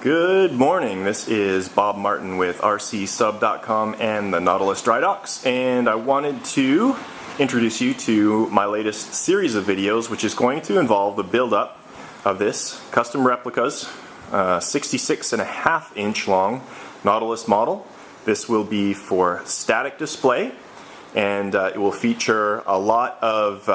Good morning, this is Bob Martin with rcsub.com and the Nautilus Dry Docks, and I wanted to introduce you to my latest series of videos, which is going to involve the build-up of this Custom Replicas 66.5 inch long Nautilus model. This will be for static display, and it will feature a lot of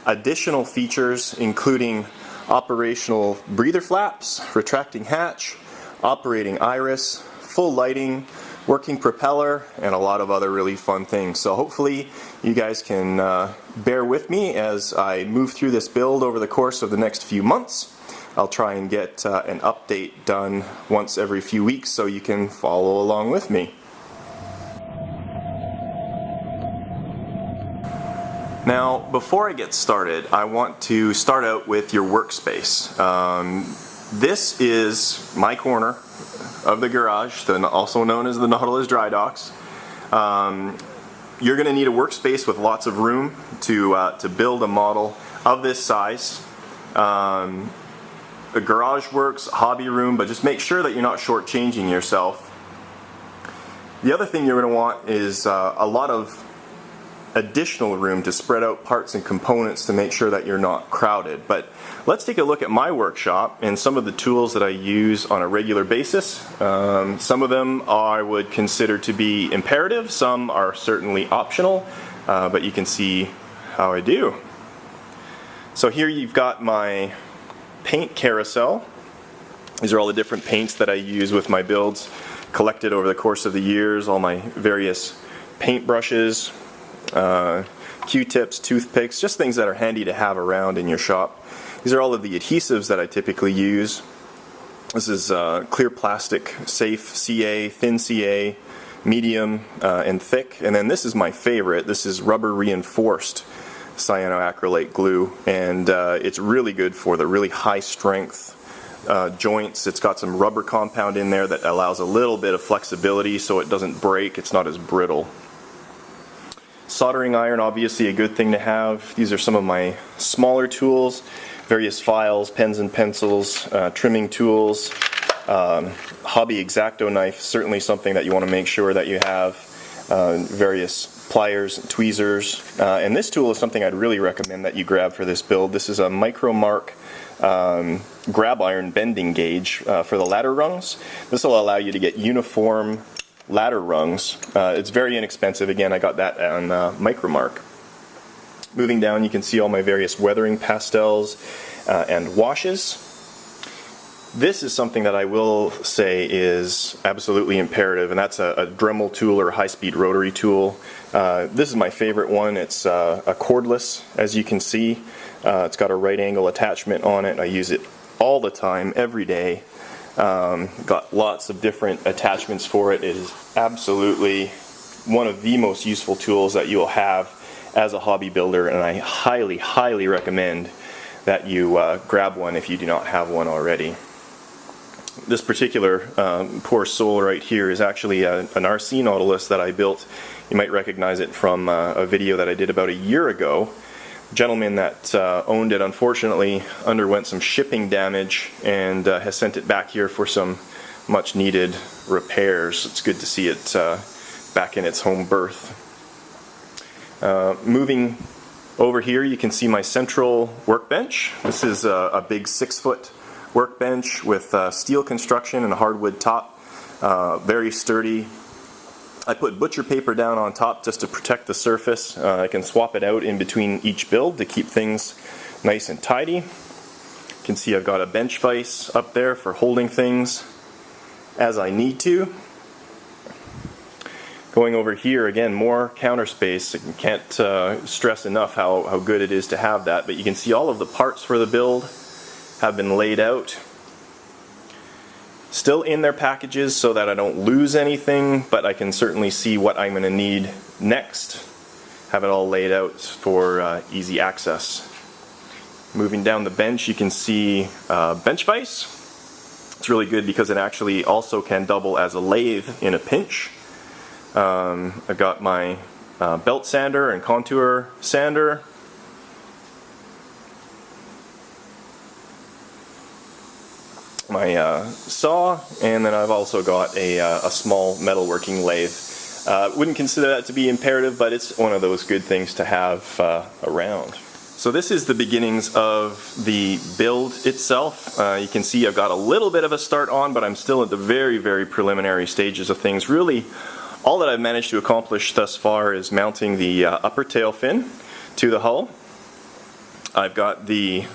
additional features, including operational breather flaps, retracting hatch, operating iris, full lighting, working propeller, and a lot of other really fun things. So hopefully you guys can bear with me as I move through this build over the course of the next few months. I'll try and get an update done once every few weeks so you can follow along with me. Now, before I get started, I want to start out with your workspace. This is my corner of the garage, also known as the Nautilus Dry Docks. You're going to need a workspace with lots of room to build a model of this size. The garage works, hobby room, but just make sure that you're not shortchanging yourself. The other thing you're going to want is a lot of additional room to spread out parts and components to make sure that you're not crowded. But let's take a look at my workshop and some of the tools that I use on a regular basis. Some of them I would consider to be imperative, some are certainly optional, but you can see how I do. So here you've got my paint carousel. These are all the different paints that I use with my builds, collected over the course of the years, all my various paint brushes, Q-tips, toothpicks, just things that are handy to have around in your shop. These are all of the adhesives that I typically use. This is clear plastic, safe CA, thin CA, medium, and thick. And then this is my favorite. This is rubber reinforced cyanoacrylate glue, and it's really good for the really high strength joints. It's got some rubber compound in there that allows a little bit of flexibility so it doesn't break, it's not as brittle. Soldering iron, obviously a good thing to have. These are some of my smaller tools, various files, pens and pencils, trimming tools, hobby X-Acto knife, certainly something that you want to make sure that you have, various pliers, tweezers, and this tool is something I'd really recommend that you grab for this build. This is a Micromark grab iron bending gauge for the ladder rungs. This will allow you to get uniform ladder rungs. It's very inexpensive. Again, I got that on Micromark. Moving down, you can see all my various weathering pastels and washes. This is something that I will say is absolutely imperative, and that's a Dremel tool or a high-speed rotary tool. This is my favorite one. It's a cordless, as you can see. It's got a right angle attachment on it. I use it all the time, every day. Got lots of different attachments for it. It is absolutely one of the most useful tools that you will have as a hobby builder, and I highly, highly recommend that you grab one if you do not have one already. This particular poor soul right here is actually an RC Nautilus that I built. You might recognize it from a video that I did about a year ago. The gentleman that owned it unfortunately underwent some shipping damage and has sent it back here for some much needed repairs. It's good to see it back in its home berth. Moving over here, you can see my central workbench. This is a big 6-foot workbench with steel construction and a hardwood top, very sturdy. I put butcher paper down on top just to protect the surface. I can swap it out in between each build to keep things nice and tidy. You can see I've got a bench vise up there for holding things as I need to. Going over here, again, more counter space. I can't stress enough how good it is to have that, but you can see all of the parts for the build have been laid out. Still in their packages so that I don't lose anything, but I can certainly see what I'm going to need next. Have it all laid out for easy access. Moving down the bench, you can see bench vise. It's really good because it actually also can double as a lathe in a pinch. I've got my belt sander and contour sander. my saw, and then I've also got a small metalworking lathe. Wouldn't consider that to be imperative, but it's one of those good things to have around. So this is the beginnings of the build itself. You can see I've got a little bit of a start on, but I'm still at the very, very preliminary stages of things. Really, all that I've managed to accomplish thus far is mounting the upper tail fin to the hull. I've got the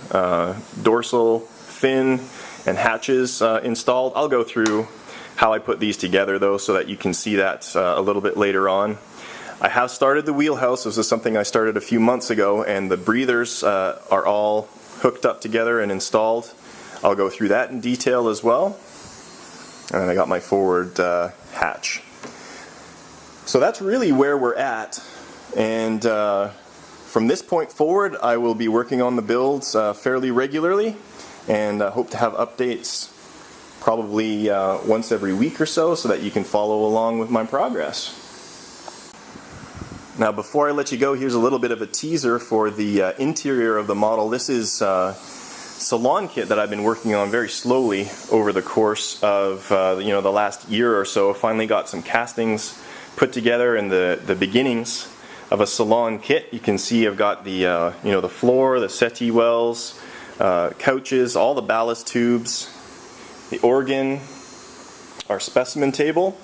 dorsal fin and hatches installed. I'll go through how I put these together though, so that you can see that a little bit later on. I have started the wheelhouse. This is something I started a few months ago, and the breathers are all hooked up together and installed. I'll go through that in detail as well. And I got my forward hatch. So that's really where we're at, and from this point forward I will be working on the builds fairly regularly, and hope to have updates probably once every week or so that you can follow along with my progress. Now before I let you go, here's a little bit of a teaser for the interior of the model. This is a salon kit that I've been working on very slowly over the course of the last year or so. Finally got some castings put together and the beginnings of a salon kit. You can see I've got the the floor, the settee wells, couches, all the ballast tubes, the organ, our specimen table.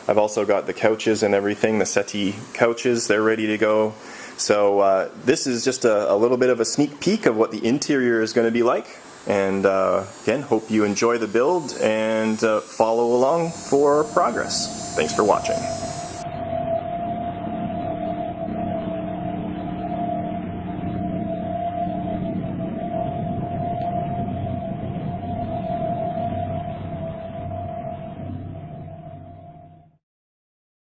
I've also got the couches and everything, the settee couches, they're ready to go. So this is just a little bit of a sneak peek of what the interior is going to be like. And again, hope you enjoy the build and follow along for progress. Thanks for watching.